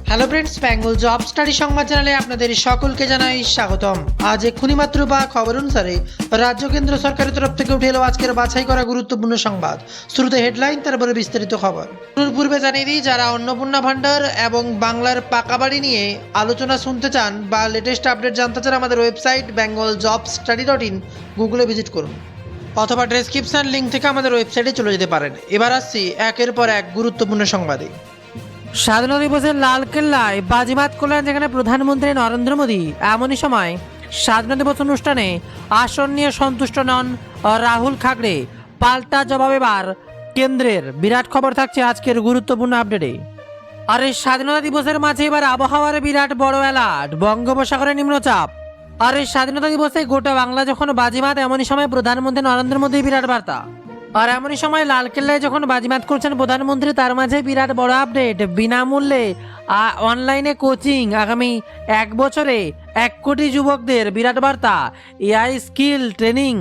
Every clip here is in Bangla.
Hello friends, Bengal job study সংবাদ চ্যানেলে আপনাদের সকলকে জানাই স্বাগতম। আজ এক্ষুনি মাত্র বা খবর অনুসারে রাজ্য কেন্দ্র সরকারের তরফ থেকে উঠে এলো আজকের বাছাই করা গুরুত্বপূর্ণ সংবাদ। শুরুতে হেডলাইন, তারপরে বিস্তারিত খবর। পূর্বে জানিয়ে দিই, যারা অন্নপূর্ণা ভান্ডার এবং বাংলার পাকা বাড়ি নিয়ে আলোচনা শুনতে চান বা লেটেস্ট আপডেট জানতে চান, আমাদের ওয়েবসাইট bengalJobStudy.in গুগলে ভিজিট করুন অথবা ডেসক্রিপশন লিঙ্ক থেকে আমাদের ওয়েবসাইটে চলে যেতে পারেন। এবার আসছি একের পর এক গুরুত্বপূর্ণ সংবাদে। স্বাধীনতা দিবসের লালকেল্লায় বাজিমাত করলেন যেখানে প্রধানমন্ত্রী নরেন্দ্র মোদী। এমনই সময় স্বাধীনতা দিবস অনুষ্ঠানে আসন নিয়ে সন্তুষ্ট নন রাহুল খাগড়ে। পাল্টা জবাব এবার কেন্দ্রের। বিরাট খবর থাকছে আজকের গুরুত্বপূর্ণ আপডেটে। আর এই স্বাধীনতা দিবসের মাঝে এবার আবহাওয়ার বিরাট বড় অ্যালার্ট, বঙ্গোপসাগরে নিম্নচাপ। আর এই স্বাধীনতা দিবসে গোটা বাংলা যখন বাজিমাত, এমনই সময় প্রধানমন্ত্রী নরেন্দ্র মোদী বিরাট বার্তা। আর এমনই সময় লালকেল্লায় যখন বাজিমাত করছেন প্রধানমন্ত্রী, তার মাঝে বিরাট বড় আপডেট। বিনামূল্যে অনলাইনে কোচিং আগামী 1 বছরে 1 কোটি যুবকদের, বিরাট বার্তা। এআই স্কিল ট্রেনিং,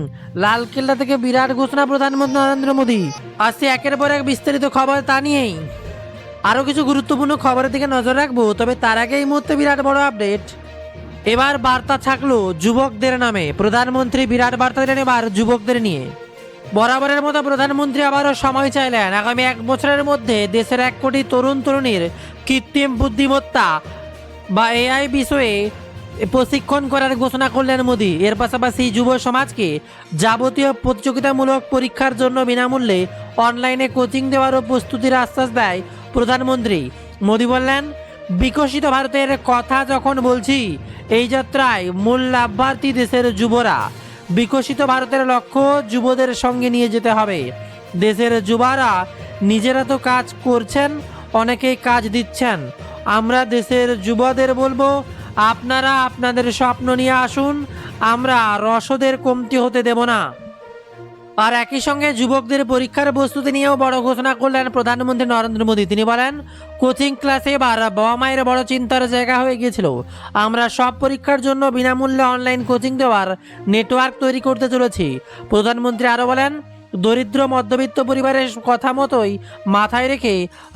লালকেল্লা থেকে বিরাট ঘোষণা প্রধানমন্ত্রী নরেন্দ্র মোদী। আসছে একের পর এক বিস্তারিত খবর, তা নিয়েই আরও কিছু গুরুত্বপূর্ণ খবরের দিকে নজর রাখবো। তবে তার আগে এই মুহূর্তে বিরাট বড় আপডেট। এবার বার্তা থাকলো যুবকদের নামে। প্রধানমন্ত্রী বিরাট বার্তা দিলেন এবার যুবকদের নিয়ে। বরাবরের মতো প্রধানমন্ত্রী আবারও সময় চাইলেন। আগামী 1 বছরের মধ্যে দেশের 1 কোটি তরুণ তরুণীর কৃত্রিম বুদ্ধিমত্তা বা এআই বিষয়ে প্রশিক্ষণ করার ঘোষণা করলেন মোদী। এর পাশাপাশি যুব সমাজকে যাবতীয় প্রতিযোগিতামূলক পরীক্ষার জন্য বিনামূল্যে অনলাইনে কোচিং দেওয়ারও প্রস্তুতির আশ্বাস দেয় প্রধানমন্ত্রী। মোদী বললেন, বিকশিত ভারতের কথা যখন বলছি, এই যাত্রায় মূল লাভার্থী দেশের যুবরা। বিকশিত ভারতের লক্ষ্য যুবদের সঙ্গে নিয়ে যেতে হবে। দেশের যুবারা নিজেরা তো কাজ করছেন, অনেকেই কাজ দিচ্ছেন। আমরা দেশের যুবদের বলবো, আপনারা আপনাদের স্বপ্ন নিয়ে আসুন, আমরা রসদের কমতি হতে দেব না। আর একই সঙ্গে যুবকদের পরীক্ষার প্রস্তুতি নিয়েও বড় ঘোষণা করলেন প্রধানমন্ত্রী নরেন্দ্র মোদী। তিনি বলেন, কোচিং ক্লাসে এবার বাবা মায়ের বড় চিন্তার জায়গা হয়ে গিয়েছিল। আমরা সব পরীক্ষার জন্য বিনামূল্যে অনলাইন কোচিং দেওয়ার নেটওয়ার্ক তৈরি করতে চলেছি। প্রধানমন্ত্রী আরও বলেন, দরিদ্র মধ্যবিত্ত পরিবারের কথা মতোই মাথায় রেখে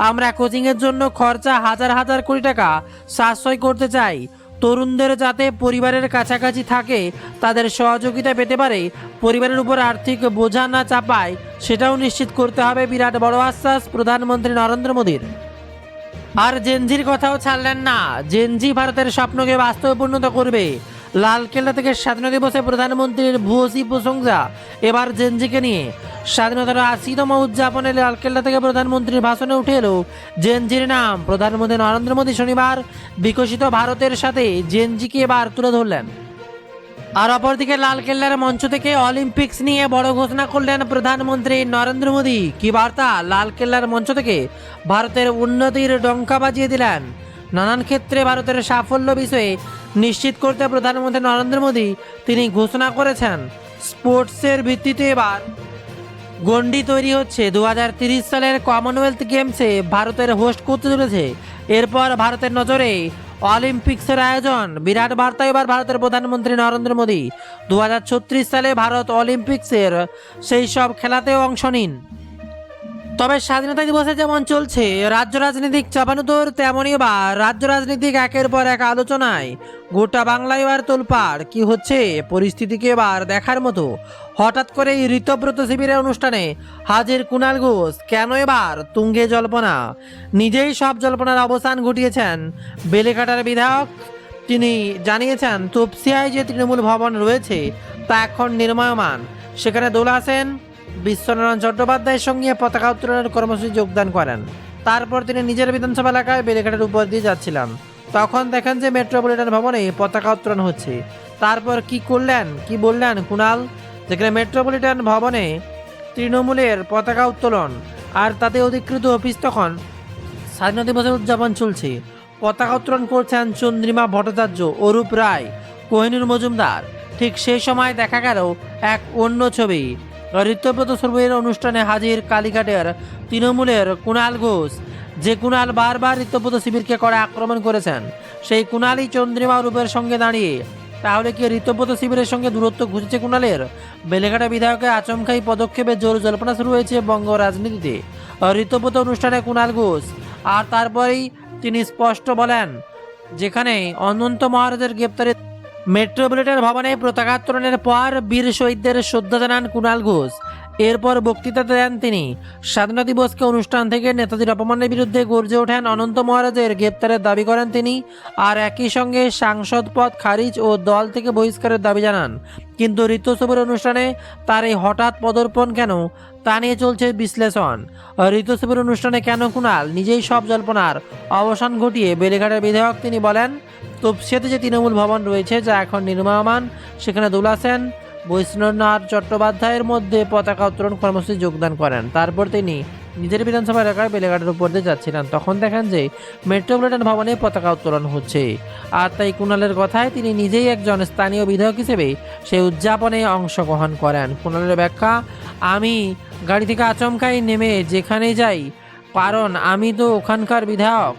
আমরা কোচিংয়ের জন্য খরচা হাজার হাজার কোটি টাকা সাশ্রয় করতে চাই। তরুণদের যাতে পরিবারের কাছাকাছি থাকে, তাদের সহযোগিতা পেতে পারে, পরিবারের উপর আর্থিক বোঝা না চাপায়, সেটাও নিশ্চিত করতে হবে। বিরাট বড় আশ্বাস প্রধানমন্ত্রী নরেন্দ্র মোদীর। আর জেনজির কথাও ছাড়লেন না। জেনজি ভারতের স্বপ্নকে বাস্তবে পরিণত করবে। লালকেল্লা থেকে স্বাধীনতা দিবসে প্রধানমন্ত্রীর ভূয়সী প্রশংসা এবার জেনজিকে নিয়ে। স্বাধীনতার 80তম উদযাপনে লালকেল্লা থেকে প্রধানমন্ত্রীর ভাষণে উঠে এলো জেনজির নাম। প্রধানমন্ত্রী নরেন্দ্র মোদী শনিবার বিকশিত ভারতের সাথে জেনজিকে এবার তুলে ধরলেন। আর অপরদিকে লালকেল্লার মঞ্চ থেকে অলিম্পিক্স নিয়ে বড় ঘোষণা করলেন প্রধানমন্ত্রী নরেন্দ্র মোদী। কি বার্তা! লালকেল্লার মঞ্চ থেকে ভারতের উন্নতির ডঙ্কা বাজিয়ে দিলেন। নানান ক্ষেত্রে ভারতের সাফল্য বিষয়ে নিশ্চিত করতে প্রধানমন্ত্রী নরেন্দ্র মোদী তিনি ঘোষণা করেছেন, স্পোর্টসের ভিত্তিতে এবার গণ্ডি তৈরি হচ্ছে। 2030 সালের কমনওয়েলথ গেমসে ভারতের হোস্ট করতে চলেছে। এরপর ভারতের নজরে অলিম্পিক্সের আয়োজন। বিরাট বার্তা এবার ভারতের প্রধানমন্ত্রী নরেন্দ্র মোদী। 2036 সালে ভারত অলিম্পিক্সের সেই সব খেলাতেও অংশ নিন। তবে স্বাধীনতা দিবসে যেমন চলছে রাজ্য রাজনীতিক চাপানুতোর, তেমনই এবার রাজ্য রাজনীতিক একের পর এক আলোচনায়। গোটা বাংলায় এবার তোলপাড়। কি হচ্ছে পরিস্থিতিকে এবার দেখার মতো। হঠাৎ করে এই ঋতব্রত শিবিরের অনুষ্ঠানে হাজির কুণাল ঘোষ। কেন এবার তুঙ্গে জল্পনা? নিজেই সব জল্পনার অবসান ঘটিয়েছেন বেলেঘাটার বিধায়ক। তিনি জানিয়েছেন, তপসিয়ায় যে তৃণমূল ভবন রয়েছে তা এখন নির্মায়মান। সেখানে দোলা সেন বিশ্বনারায়ণ চট্টোপাধ্যায়ের সঙ্গে পতাকা উত্তোলনের কর্মসূচি যোগদান করেন। তারপর তিনি নিজের বিধানসভা এলাকায় বেলেঘাটের উপর দিয়ে যাচ্ছিলাম। তখন দেখেন যে মেট্রোপলিটন ভবনে পতাকা উত্তোলন হচ্ছে। তারপর কি করলেন, কি বললেন কুণাল? যেখানে মেট্রোপলিটন ভবনে তৃণমূলের পতাকা উত্তোলন, আর তাতে অধিকৃত অফিস, তখন স্বাধীনতা দিবসের উদযাপন চলছে। পতাকা উত্তোলন করছেন চন্দ্রিমা ভট্টাচার্য, অরূপ রায়, কোহিনুর মজুমদার। ঠিক সেই সময় দেখা গেল এক অন্য ছবি। ঋতব্রত সর্বের অনুষ্ঠানে হাজির কালীঘাটের তৃণমূলের কুণাল ঘোষ। যে কুণাল বারবার ঋতব্রত শিবিরকে করে আক্রমণ করেছেন, সেই কুণালই চন্দ্রিমা রূপের সঙ্গে দাঁড়িয়ে। তাহলে কি ঋতব্রত শিবিরের সঙ্গে দূরত্ব ঘুচেছে কুণালের? বেলেঘাটা বিধায়কের আচমকাই পদক্ষেপে জোর জল্পনা শুরু হয়েছে বঙ্গ রাজনীতিতে। ঋতব্রত অনুষ্ঠানে কুণাল ঘোষ, আর তারপরেই তিনি স্পষ্ট বলেন, যেখানে অনন্ত মহারাজের গ্রেপ্তারে মেট্রোপলিটন ভবনে পতাকা উত্তোলনের পর বীর শহীদদের শ্রদ্ধা জানান কুণাল ঘোষ। এরপর বক্তৃতা দেন তিনি। স্বাধীনতা দিবসকে অনুষ্ঠান থেকে নেতাজির অপমানের বিরুদ্ধে গর্জে ওঠেন অনন্ত মহারাজের গ্রেপ্তারের দাবি করেন তিনি, আর একই সঙ্গে সাংসদ পদ খারিজ ও দল থেকে বহিষ্কারের দাবি জানান। কিন্তু ঋতুসভের অনুষ্ঠানে তার এই হঠাৎ পদার্পণ কেন, তা নিয়ে চলছে বিশ্লেষণ। ঋতুসভের অনুষ্ঠানে কেন কুণাল নিজেই সব জল্পনার অবসান ঘটিয়ে বেলেঘাটের বিধায়ক তিনি বলেন, তপসিয়াতে যে তৃণমূল ভবন রয়েছে যা এখন নির্মাণ, সেখানে দুলা সেন, বৈষ্ণবনাথ চট্টোপাধ্যায়ের মধ্যে পতাকা উত্তোলন কর্মসূচি যোগদান করেন। তারপর তিনি নিজের বিধানসভা এলাকায় বেলেঘাটের উপর দিয়ে যাচ্ছিলেন, তখন দেখেন যে মেট্রোপলিটন ভবনে পতাকা উত্তোলন হচ্ছে। আর তাই কুণালের কথায় তিনি নিজেই একজন স্থানীয় বিধায়ক হিসেবে সেই উদযাপনে অংশগ্রহণ করেন। কুণালের ব্যাখ্যা, আমি গাড়ি থেকে আচমকাই নেমে যেখানে যাই, কারণ আমি তো ওখানকার বিধায়ক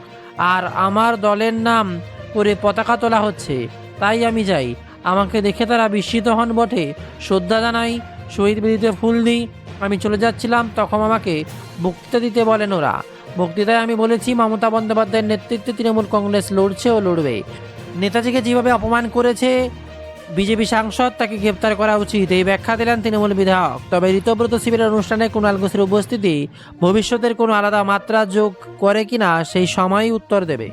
আর আমার দলের নাম করে পতাকা তোলা হচ্ছে, তাই আমি যাই। আমাকে দেখে তারা বিস্মিত হন বটে, শ্রদ্ধা জানাই, শহীদ বেদিতে ফুল দিই। আমি চলে যাচ্ছিলাম, তখন আমাকে বক্তৃতা দিতে বলেন ওরা। বক্তৃতায় আমি বলেছি, মমতা বন্দ্যোপাধ্যায়ের নেতৃত্বে তৃণমূল কংগ্রেস লড়ছে ও লড়বে। নেতাজিকে যেভাবে অপমান করেছে বিজেপি সাংসদ, তাকে গ্রেপ্তার করা উচিত, এই ব্যাখ্যা দিলেন তৃণমূল বিধায়ক। তবে ঋতব্রত শিবিরের অনুষ্ঠানে কুণাল ঘোষের উপস্থিতি ভবিষ্যতের কোনো আলাদা মাত্রা যোগ করে কিনা সেই সময়ই উত্তর দেবে।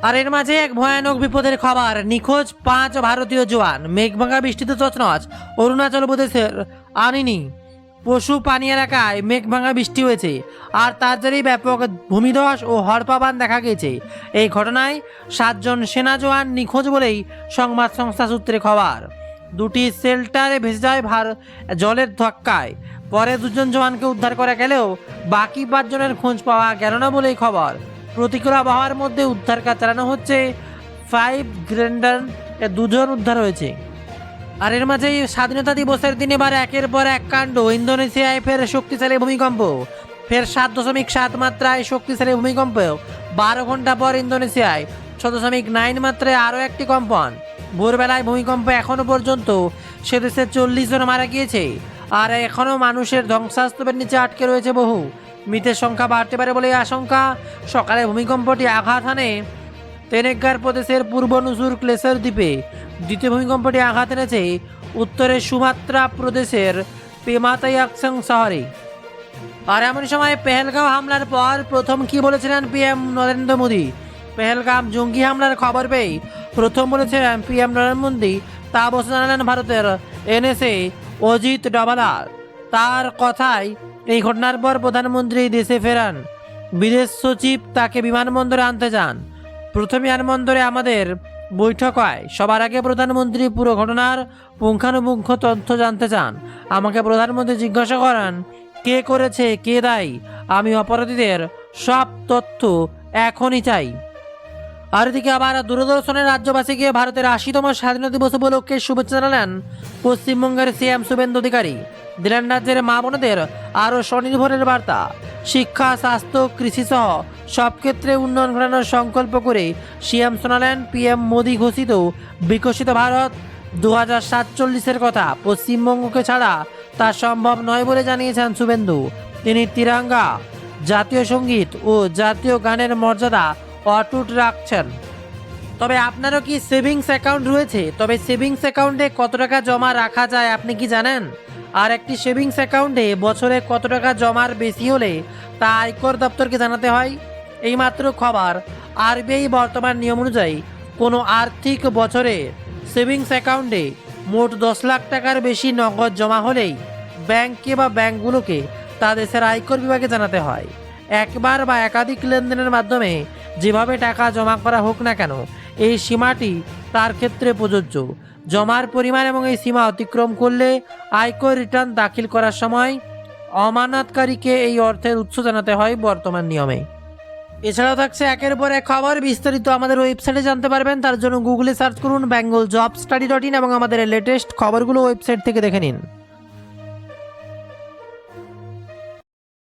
আর এর মাঝে এক ভয়ানক বিপদের খবর, নিখোঁজ 5 ভারতীয় জওয়ান। মেঘভাঙা বৃষ্টিতে তছনছ অরুণাচল প্রদেশের আনিনি পশু পানি এলাকায় মেঘভাঙা বৃষ্টি হয়েছে, আর তার জেরেই ব্যাপক ভূমিধস ও হড়পাবান দেখা গেছে। এই ঘটনায় 7 জন সেনা জওয়ান নিখোঁজ বলেই সংবাদ সংস্থা সূত্রে খবর। 2টি শেল্টারে ভেসে যায় জলের ধাক্কায়। পরে 2 জন জওয়ানকে উদ্ধার করা গেলেও বাকি 5 জনের খোঁজ পাওয়া গেল না বলেই খবর। প্রতিকূল আবহাওয়ার মধ্যে উদ্ধার কাজ চালানো হচ্ছে। 5 গ্রেন্ডার 2 জন উদ্ধার হয়েছে। আর এর মাঝেই স্বাধীনতা দিবসের দিনে এবার একের পর এক কাণ্ড। ইন্দোনেশিয়ায় ফের শক্তিশালী ভূমিকম্প, ফের 7.7 মাত্রায় শক্তিশালী ভূমিকম্প। 12 ঘন্টা পর ইন্দোনেশিয়ায় 6.9 মাত্রায় আরও একটি কম্পন। ভোরবেলায় ভূমিকম্প এখনও পর্যন্ত সে দেশে 40 জন মারা গিয়েছে, আর এখনও মানুষের ধ্বংসস্তূপের নিচে আটকে রয়েছে বহু। মৃতের সংখ্যা বাড়তে পারে বলে আশঙ্কা। সকালে ভূমিকম্পটি আঘাত হানে তেনেগ্গার প্রদেশের পূর্ব নুসুর ক্লেসার দ্বীপে। দ্বিতীয় ভূমিকম্পটি আঘাত এনেছে উত্তরের সুমাত্রা প্রদেশের পেমাতায়াকসং শহরে। আর এমন সময় পেহেলগাঁও হামলার পর প্রথম কি বলেছিলেন পিএম নরেন্দ্র মোদী? পেহেলগাম জঙ্গি হামলার খবর পেয়ে প্রথম বলেছিলেন পিএম নরেন্দ্র মোদী, তা অবশ্য জানালেন ভারতের এনএসএ অজিত ডোভাল। তার কথায় এই ঘটনার পর প্রধানমন্ত্রী দেশে ফেরান। বিদেশ সচিব তাকে বিমানবন্দরে আনতে যান। প্রথম বিমানবন্দরে আমাদের বৈঠক হয়। সবার আগে প্রধানমন্ত্রী পুরো ঘটনার পুঙ্খানুপুঙ্খ তথ্য জানতে চান। আমাকে প্রধানমন্ত্রী জিজ্ঞাসা করেন, কে করেছে, কে দায়ী। আমি অপরাধীদের সব তথ্য এখনই চাই। আর এদিকে আবার দূরদর্শনের রাজ্যবাসীকে ভারতের 80তম স্বাধীনতা দিবস উপলক্ষে শুভেচ্ছা জানালেন পশ্চিমবঙ্গের সিএম শুভেন্দু অধিকারী। দিলেন রাজ্যের মা বোনদের আরও স্বনির্ভরের বার্তা। শিক্ষা, স্বাস্থ্য, কৃষি সহ সব ক্ষেত্রে উন্নয়ন ঘটানোর সংকল্প করে সিএম শোনালেন পিএম মোদী ঘোষিত বিকশিত ভারত 2047-এর কথা। পশ্চিমবঙ্গকে ছাড়া তা সম্ভব নয় বলে জানিয়েছেন শুভেন্দু। তিনি তিরঙ্গা, জাতীয় সঙ্গীত ও জাতীয় গানের মর্যাদা অটুট রাখছেন। তবে আপনারও কি সেভিংস অ্যাকাউন্ট রয়েছে? তবে সেভিংস অ্যাকাউন্টে কত টাকা জমা রাখা যায় আপনি কি জানেন? আর একটি সেভিংস অ্যাকাউন্টে বছরে কত টাকা জমার বেশি হলে তা আয়কর দপ্তরকে জানাতে হয়? এইমাত্র খবর, আরবিআই বর্তমান নিয়ম অনুযায়ী কোনো আর্থিক বছরে সেভিংস অ্যাকাউন্টে মোট 10 লাখ টাকার বেশি নগদ জমা হলেই ব্যাংকে বা ব্যাংকগুলোকে তা দেশের আয়কর বিভাগে জানাতে হয়। একবার বা একাধিক লেনদেনের মাধ্যমে যেভাবে টাকা জমা করা হোক না কেন, এই সীমাটি তার ক্ষেত্রে প্রযোজ্য। জমার পরিমাণ এবং এই সীমা অতিক্রম করলে আয়কর রিটার্ন দাখিল করার সময় আমানতকারীকে এই অর্থের উৎস জানাতে হয় বর্তমান নিয়মে। এছাড়াও থাকছে একের পর এক খবর, বিস্তারিত আমাদের ওয়েবসাইটে জানতে পারবেন। তার জন্য গুগলে সার্চ করুন bengalJobStudy.in এবং আমাদের লেটেস্ট খবরগুলো ওয়েবসাইট থেকে দেখে নিন।